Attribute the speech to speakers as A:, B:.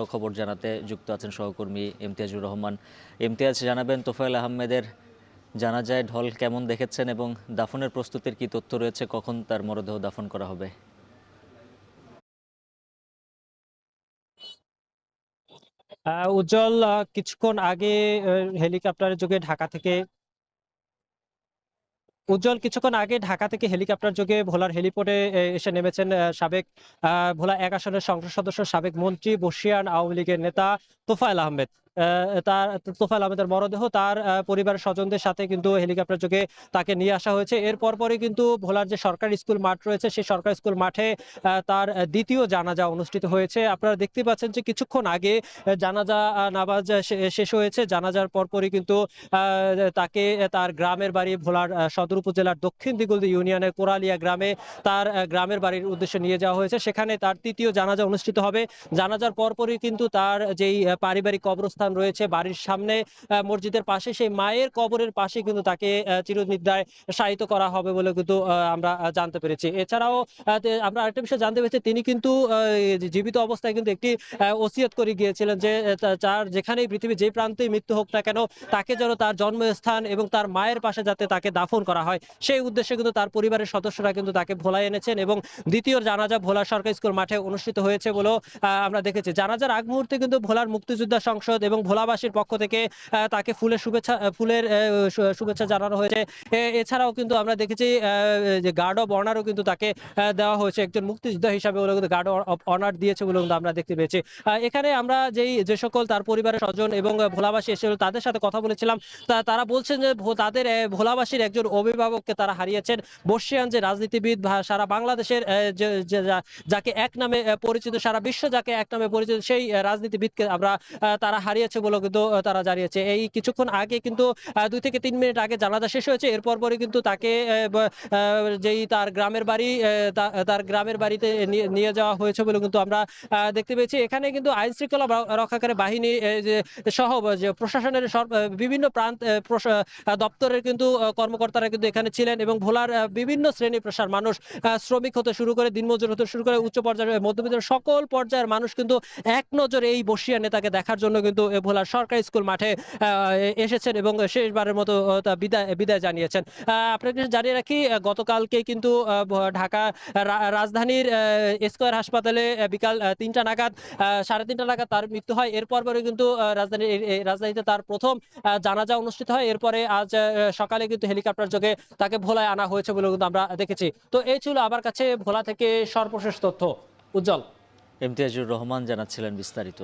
A: খবর জানাতে যুক্ত আছেন সহকর্মী ইমতিয়াজুর রহমান। ইমতিয়াজ, জানাবেন তোফায়েল আহমেদের জানাজায় ঢল কেমন দেখেছেন এবং দাফনের প্রস্তুতির কি তথ্য রয়েছে, কখন তার মরদেহ দাফন করা হবে?
B: উজ্জ্বল, কিছুক্ষণ আগে হেলিকপ্টারের যোগে ঢাকা থেকে ঢাকা থেকে হেলিকপ্টার যোগে ভোলার হেলিপোর্টে এসে নেমেছেন সাবেক ভোলা ১ আসনের সংসদ সদস্য, সাবেক মন্ত্রী, বর্ষিয়ান আওয়ামী লীগের নেতা তোফায়েল আহমেদ। তোফায়েল আহমেদের মরদেহ তার পরিবারের স্বজনদের সাথে কিন্তু হেলিকপ্টার যোগে তাকে নিয়ে আসা হয়েছে। এর পরপরই কিন্তু ভোলার যে সরকারি স্কুল মাঠ রয়েছে, সেই সরকারি স্কুল মাঠে তার দ্বিতীয় জানাজা অনুষ্ঠিত হয়েছে। আপনারা দেখতে পাচ্ছেন যে কিছুক্ষণ আগে জানাজা নামাজ শেষ হয়েছে। জানাজার পরপরই কিন্তু তাকে তার গ্রামের বাড়ি ভোলার সদর উপজেলার দক্ষিণ দিগলদী ইউনিয়নের কোরালিয়া গ্রামে তার গ্রামের বাড়ির উদ্দেশ্যে নিয়ে যাওয়া হয়েছে। সেখানে তার তৃতীয় জানাজা অনুষ্ঠিত হবে। জানাজার পরপরই কিন্তু তার যেই পারিবারিক কবরস্থান রয়েছে বাড়ির সামনে মসজিদের পাশে, সেই মায়ের কবরের পাশে কিন্তু তাকে চিরনিদ্রায় শায়িত করা হবে বলে কিন্তু আমরা জানতে পেরেছি। এছাড়াও আমরা আরেকটা বিষয় জানতে পেরেছি, তিনি কিন্তু জীবিত অবস্থায় কিন্তু একটি ওসিয়ত করে গিয়েছিলেন যে তার যেখানেই পৃথিবীর যে প্রান্তেই মৃত্যু হোক না কেন, তাকে যেন তার জন্মস্থান এবং তার মায়ের পাশে যাতে তাকে দাফন করা হয়, সেই উদ্দেশ্যে কিন্তু তার পরিবারের সদস্যরা কিন্তু তাকে ভোলায় এনেছেন এবং দ্বিতীয় জানাজা ভোলা সরকারি স্কুল মাঠে অনুষ্ঠিত হয়েছে বলেও আমরা দেখেছি। জানাজার আগ মুহূর্তে কিন্তু ভোলার মুক্তিযোদ্ধা সংসদ এবং ভোলাবাসীর পক্ষ থেকে তাকে ফুলের শুভেচ্ছা জানানো হয়েছে। এছাড়াও কিন্তু আমরা দেখেছি যে গার্ড অব অনারও কিন্তু তাকে দেওয়া হয়েছে, একজন মুক্তিযোদ্ধা হিসাবে বলে কিন্তু গার্ড অব অনার দিয়েছে বলে কিন্তু আমরা দেখতে পেয়েছি। এখানে আমরা যে সকল তার পরিবারের স্বজন এবং ভোলাবাসী এসেছিল তাদের সাথে কথা বলেছিলাম। তারা বলছেন যে তাদের ভোলাবাসীর একজন অভিভাবককে তারা হারিয়েছেন। বর্ষিয়ান যে রাজনীতিবিদ সারা বাংলাদেশের যাকে এক নামে পরিচিত, সারা বিশ্ব যাকে এক নামে পরিচিত, সেই রাজনীতিবিদকে তারা হারিয়েছে বলে কিন্তু তারা জানিয়েছে। এই কিছুক্ষণ আগে কিন্তু ২ থেকে ৩ মিনিট আগে জানাজা শেষ হয়েছে। এরপর পরই কিন্তু তাকে যেই তার গ্রামের বাড়ি তার গ্রামের বাড়িতে নিয়ে যাওয়া হয়েছে বলে কিন্তু আমরা দেখতে পেয়েছি। এখানে কিন্তু আইন শৃঙ্খলা রক্ষাকারী বাহিনী যে সহ যে প্রশাসনের বিভিন্ন প্রান্ত দপ্তরের কিন্তু কর্মকর্তারা কিন্তু এখানে ছিলেন এবং ভোলার বিভিন্ন শ্রেণী পেশার মানুষ, শ্রমিক হতে শুরু করে দিনমজুর হতে শুরু করে উচ্চ পর্যায়ের মধ্যবিত্ত সকল পর্যায়ের মানুষ কিন্তু এক নজরে এই বর্ষিয়া নেতাকে দেখার জন্য কিন্তু ভোলার সরকারি স্কুল মাঠে এসেছেন এবং শেষবারের মতো বিদায় জানিয়েছেন। আপনাকে জানিয়ে রাখি, গতকালকে কিন্তু ঢাকা রাজধানীর স্কয়ার হাসপাতালে বিকাল ৩টা নাগাদ ৩:৩০ নাগাদ তার মৃত্যু হয়। এরপর পরে কিন্তু রাজধানীতে তার প্রথম জানাজা অনুষ্ঠিত হয়। এরপরে আজ সকালে কিন্তু হেলিকপ্টার যোগে তাকে ভোলায় আনা হয়েছে বলে কিন্তু আমরা দেখেছি। তো এই ছিল আমার কাছে ভোলা থেকে সর্বশেষ তথ্য। উজ্জ্বল।
A: ইমতিয়াজুর রহমান জানাচ্ছিলেন বিস্তারিত।